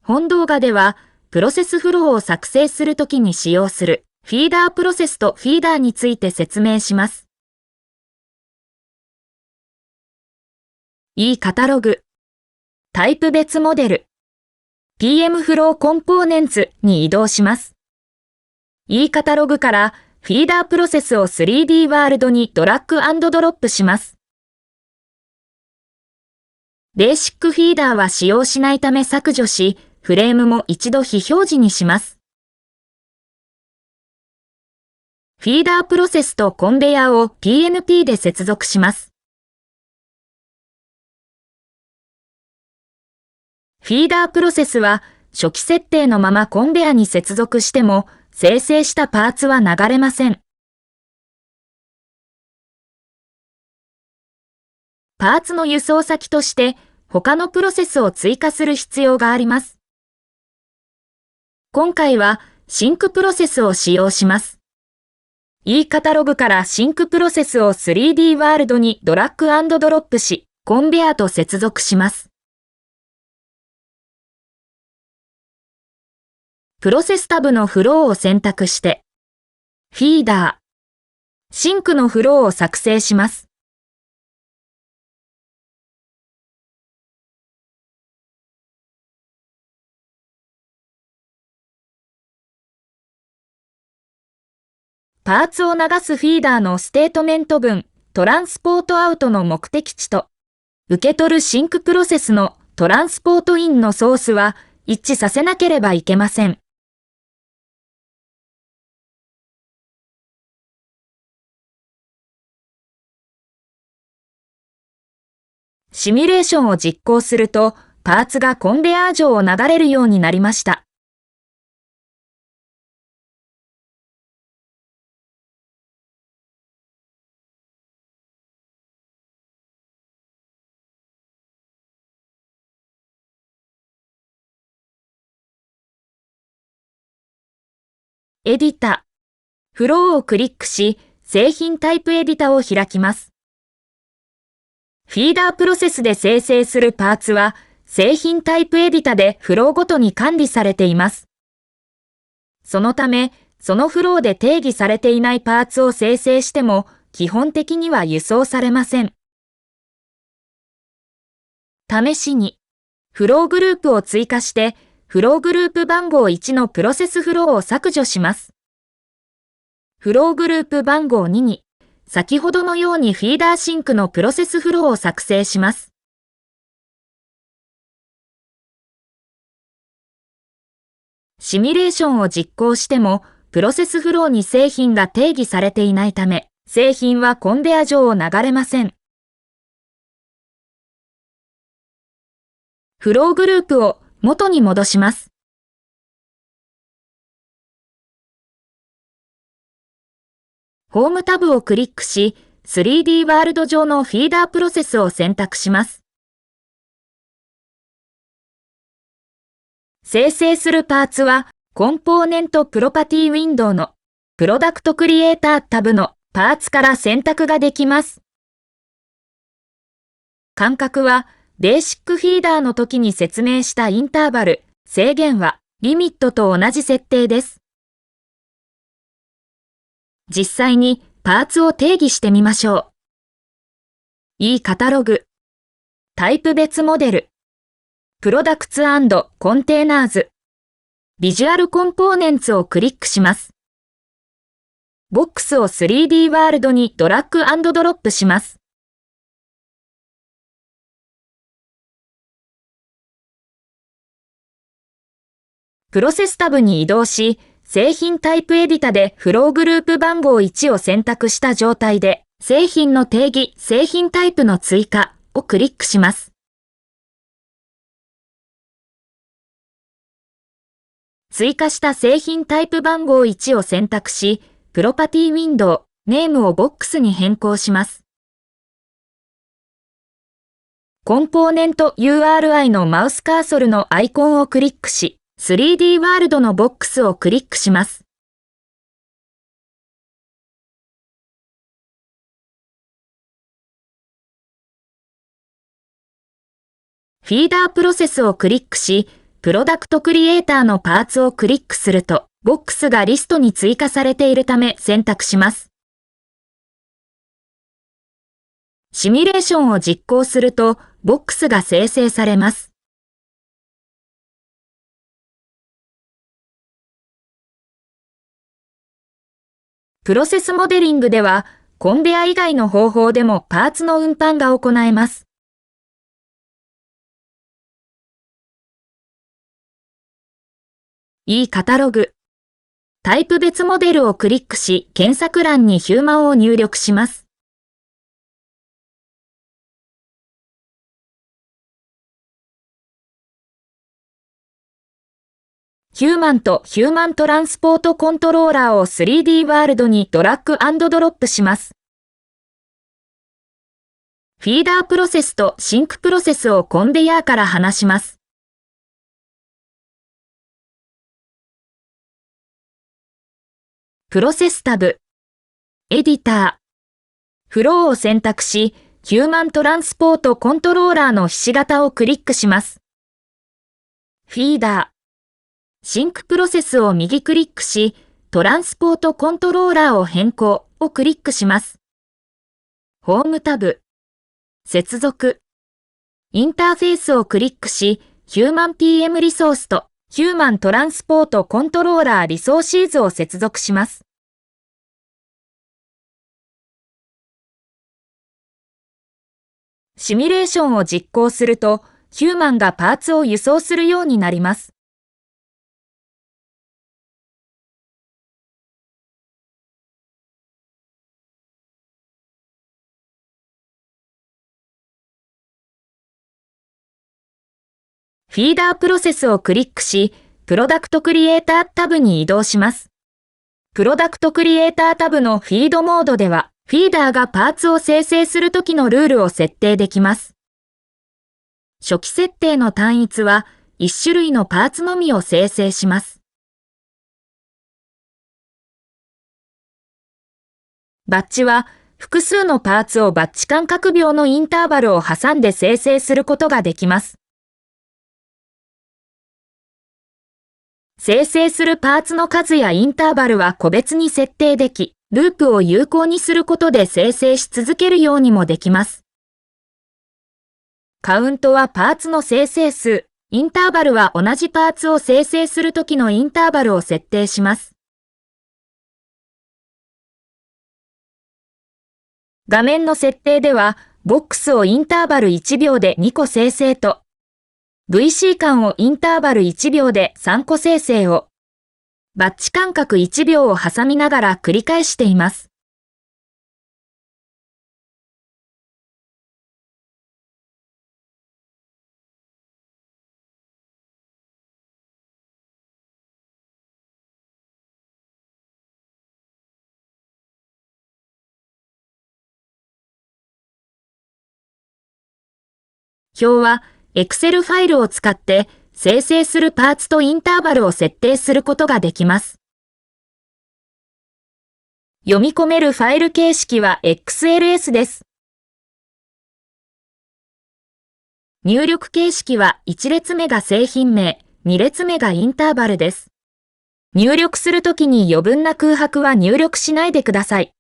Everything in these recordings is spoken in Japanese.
本動画では、プロセスフローを作成するときに使用するフィーダープロセスとフィーダーについて説明します。E カタログ、タイプ別モデル、PM フローコンポーネンツに移動します。E カタログからフィーダープロセスを 3D ワールドにドラッグ&ドロップします。ベーシックフィーダーは使用しないため削除し、フレームも一度非表示にします。フィーダープロセスとコンベヤーを PNP で接続します。フィーダープロセスは初期設定のままコンベヤに接続しても生成したパーツは流れません。パーツの輸送先として他のプロセスを追加する必要があります。今回はシンクプロセスを使用します。E カタログからシンクプロセスを 3D ワールドにドラッグ&ドロップし、コンベヤーと接続します。プロセスタブのフローを選択して、フィーダー、シンクのフローを作成します。パーツを流すフィーダーのステートメント文、トランスポートアウトの目的地と、受け取るシンクプロセスのトランスポートインのソースは一致させなければいけません。シミュレーションを実行すると、パーツがコンベヤー上を流れるようになりました。エディタ、フローをクリックし、製品タイプエディタを開きます。フィーダープロセスで生成するパーツは、製品タイプエディタでフローごとに管理されています。そのため、そのフローで定義されていないパーツを生成しても、基本的には輸送されません。試しに、フローグループを追加して、フローグループ番号1のプロセスフローを削除します。フローグループ番号2に、先ほどのようにフィーダーシンクのプロセスフローを作成します。シミュレーションを実行しても、プロセスフローに製品が定義されていないため、製品はコンベヤ上を流れません。フローグループを元に戻します。ホームタブをクリックし、3D ワールド上のフィーダープロセスを選択します。生成するパーツは、コンポーネントプロパティウィンドウのプロダクトクリエイタータブのパーツから選択ができます。間隔は、ベーシックフィーダーの時に説明したインターバル、制限は、リミットと同じ設定です。実際にパーツを定義してみましょう。E カタログ、タイプ別モデル、プロダクツ&コンテーナーズ、ビジュアルコンポーネンツをクリックします。ボックスを 3D ワールドにドラッグ&ドロップします。プロセスタブに移動し、製品タイプエディタでフローグループ番号1を選択した状態で、製品の定義、製品タイプの追加をクリックします。追加した製品タイプ番号1を選択し、プロパティウィンドウ、ネームをボックスに変更します。コンポーネント URI のマウスカーソルのアイコンをクリックし、3D ワールドのボックスをクリックします。フィーダープロセスをクリックし、プロダクトクリエイターのパーツをクリックすると、ボックスがリストに追加されているため選択します。シミュレーションを実行すると、ボックスが生成されます。プロセスモデリングでは、コンベア以外の方法でもパーツの運搬が行えます。E カタログ。タイプ別モデルをクリックし、検索欄にヒューマンを入力します。ヒューマンとヒューマントランスポートコントローラーを 3D ワールドにドラッグ&ドロップします。フィーダープロセスとシンクプロセスをコンベヤーから離します。プロセスタブ。エディター。フローを選択し、ヒューマントランスポートコントローラーのひし形をクリックします。フィーダー。シンクプロセスを右クリックし、トランスポートコントローラーを変更をクリックします。ホームタブ。接続。インターフェースをクリックし、ヒューマン PM リソースとヒューマントランスポートコントローラーリソーシーズを接続します。シミュレーションを実行すると、ヒューマンがパーツを輸送するようになります。フィーダープロセスをクリックし、プロダクトクリエイタータブに移動します。プロダクトクリエイタータブのフィードモードでは、フィーダーがパーツを生成するときのルールを設定できます。初期設定の単一は、1種類のパーツのみを生成します。バッチは、複数のパーツをバッチ間隔秒のインターバルを挟んで生成することができます。生成するパーツの数やインターバルは個別に設定でき、ループを有効にすることで生成し続けるようにもできます。カウントはパーツの生成数、インターバルは同じパーツを生成するときのインターバルを設定します。画面の設定では、ボックスをインターバル1秒で2個生成と、VC 間をインターバル1秒で3個生成を、バッチ間隔1秒を挟みながら繰り返しています。表は Excel ファイルを使って生成するパーツとインターバルを設定することができます。読み込めるファイル形式は XLS です。入力形式は1列目が製品名、2列目がインターバルです。入力するときに余分な空白は入力しないでください。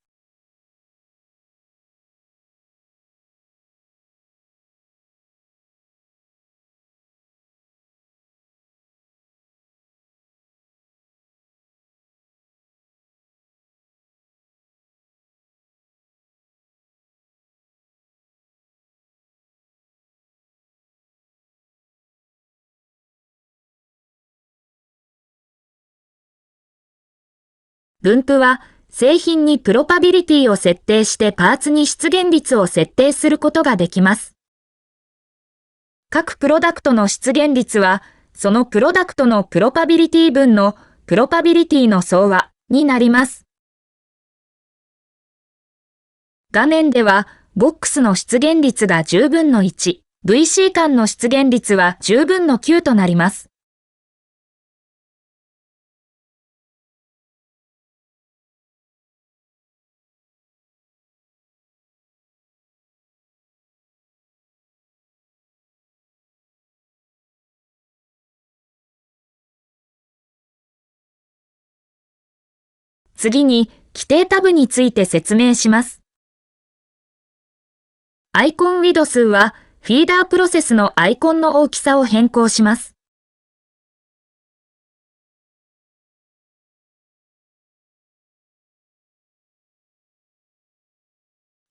分布は、製品にプロパビリティを設定してパーツに出現率を設定することができます。各プロダクトの出現率は、そのプロダクトのプロパビリティ分のプロパビリティの総和になります。画面では、ボックスの出現率が10分の1、VC 間の出現率は10分の9となります。次に、規定タブについて説明します。アイコンウィド数は、フィーダープロセスのアイコンの大きさを変更します。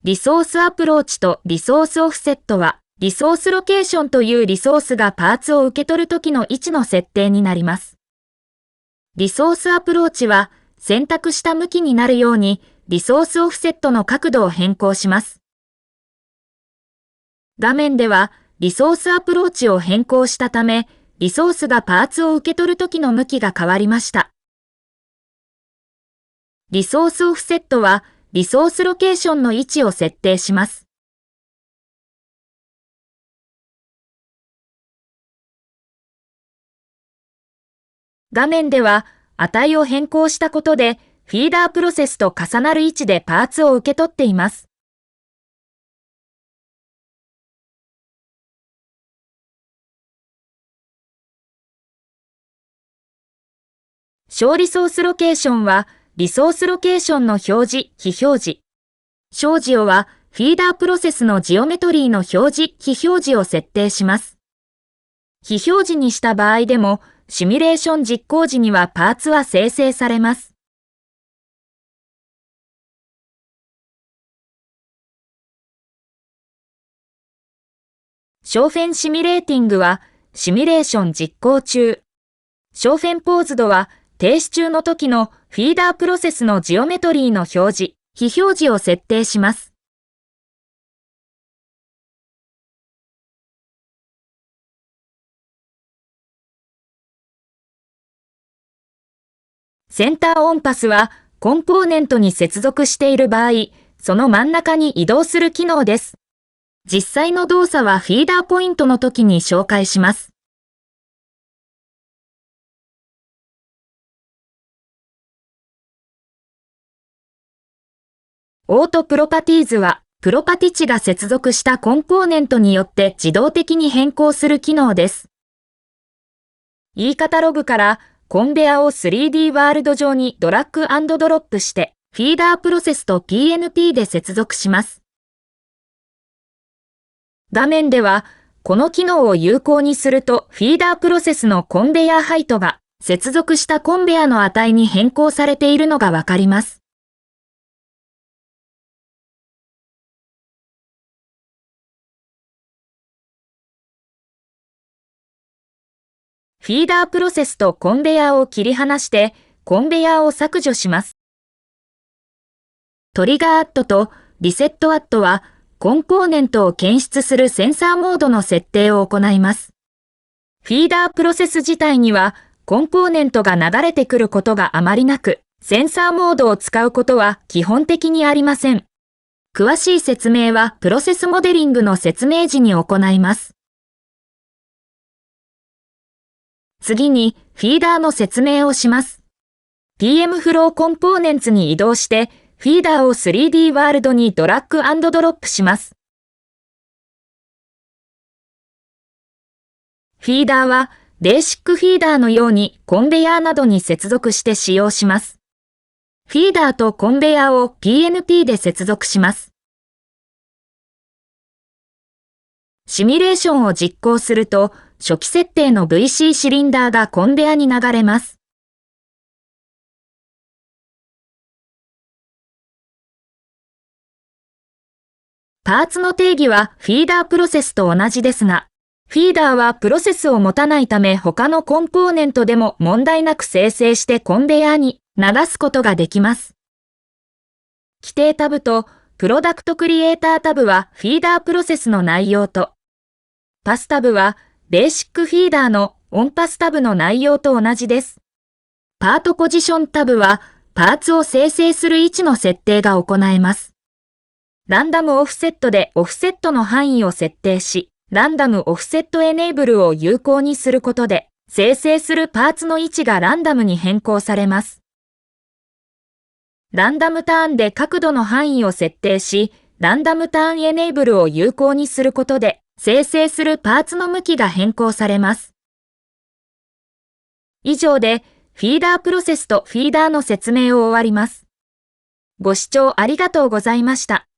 リソースアプローチとリソースオフセットは、リソースロケーションというリソースがパーツを受け取るときの位置の設定になります。リソースアプローチは、選択した向きになるように、リソースオフセットの角度を変更します。画面では、リソースアプローチを変更したため、リソースがパーツを受け取るときの向きが変わりました。リソースオフセットは、リソースロケーションの位置を設定します。画面では、値を変更したことで、フィーダープロセスと重なる位置でパーツを受け取っています。小リソースロケーションは、リソースロケーションの表示、非表示。小ジオは、フィーダープロセスのジオメトリーの表示、非表示を設定します。非表示にした場合でも、シミュレーション実行時にはパーツは生成されます。小フェンシミュレーティングは、シミュレーション実行中。小フェンポーズドは、停止中の時のフィーダープロセスのジオメトリーの表示、非表示を設定します。センターオンパスは、コンポーネントに接続している場合、その真ん中に移動する機能です。実際の動作はフィーダーポイントの時に紹介します。オートプロパティーズは、プロパティ値が接続したコンポーネントによって自動的に変更する機能です。E カタログからコンベアを 3D ワールド上にドラッグ&ドロップして、フィーダープロセスと PNP で接続します。画面では、この機能を有効にすると、フィーダープロセスのコンベヤーハイトが、接続したコンベアの値に変更されているのがわかります。フィーダープロセスとコンベヤーを切り離して、コンベヤーを削除します。トリガーアットとリセットアットは、コンポーネントを検出するセンサーモードの設定を行います。フィーダープロセス自体には、コンポーネントが流れてくることがあまりなく、センサーモードを使うことは基本的にありません。詳しい説明はプロセスモデリングの説明時に行います。次に、フィーダーの説明をします。PM フローコンポーネンツに移動して、フィーダーを 3D ワールドにドラッグ&ドロップします。フィーダーは、ベーシックフィーダーのようにコンベヤーなどに接続して使用します。フィーダーとコンベヤーを PNP で接続します。シミュレーションを実行すると、初期設定の VC シリンダーがコンベアに流れます。パーツの定義はフィーダープロセスと同じですが、フィーダーはプロセスを持たないため他のコンポーネントでも問題なく生成してコンベヤーに流すことができます。規定タブとプロダクトクリエイタータブはフィーダープロセスの内容と、パスタブはベーシックフィーダーのオンパスタブの内容と同じです。パートポジションタブはパーツを生成する位置の設定が行えます。ランダムオフセットでオフセットの範囲を設定し、ランダムオフセットエネーブルを有効にすることで、生成するパーツの位置がランダムに変更されます。ランダムターンで角度の範囲を設定し、ランダムターンエネーブルを有効にすることで、生成するパーツの向きが変更されます。以上で、フィーダープロセスとフィーダーの説明を終わります。ご視聴ありがとうございました。